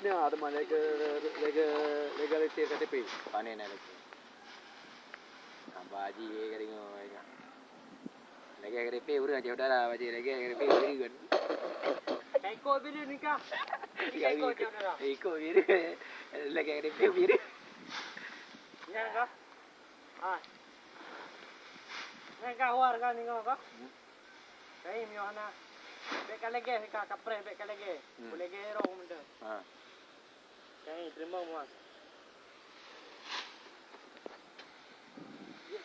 ni teman lega letih KTP. Panen ada. Nampak haji ke tengok. Lagi KTP urang je dah lah haji lagi KTP beri kan. Ikut bila nikah. Ikut je dah. Ikut beri. Lagi KTP beri. Ya kah? Ah. Nak war kan ni kau? Kai mi ana. Bek lagi ka kapre bek lagi. Boleh ge ro benda. Ha. Kai terima muas.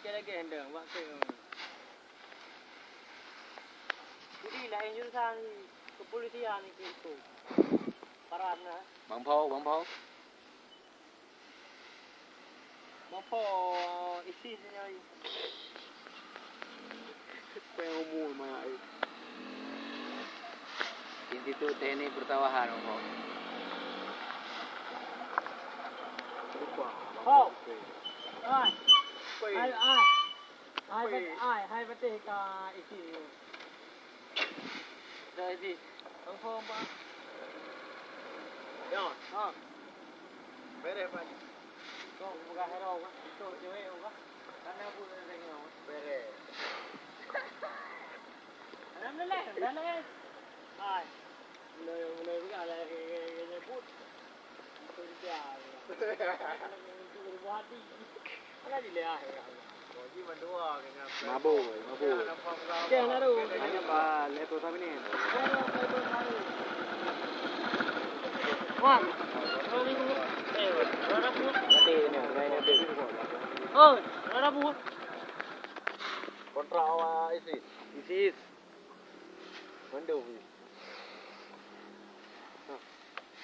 Dia lagi hendang buat ke. Jadi lain jurusan kepolisian itu. Parana. Bang Pau. Mampu isi sini. Umur mah. Institut Teknik Pertawahan Bang Pau. Lupa. Oh. Ai. Hai betul ka isi. Jadi, Bang Pau. Ya. Ha. Beres Pak. Kau bukan hero kan? Itu cewek kan? Karena aku dah tengok. Beres. Alhamdulillah, dah. Hai. Mulai bukan lah nyebut. Betul dia. Itu berhati. Mana dia? Jadi mandua dengan Mabuk. Dia nak tu. Hanya Pak lepo sama ni. Wah. Nanti ni. Oh, mana bu? Kontrak awak ISIS. Mana bu?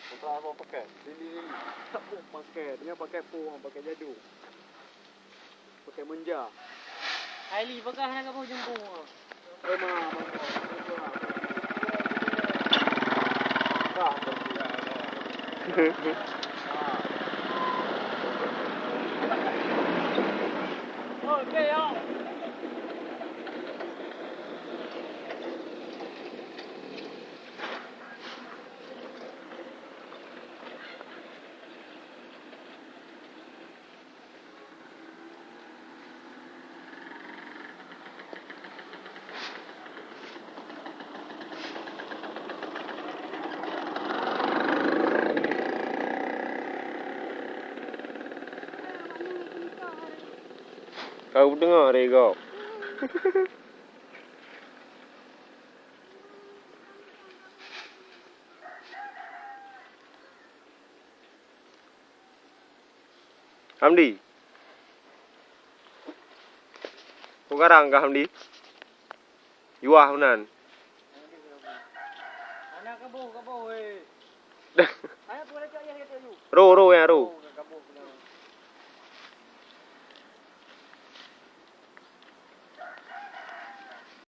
Kontrak awak pakai. Lili. Tak pakai. Dia pakai pakai jadu. Pakai menja. Ali bekas nak apa jemput. Okay, yo. Kau dengar kau. Hamdi. Kau garang kah Hamdi? Yuah benan. Anak kebo weh. Ayo boleh cak ya kata lu. Ro.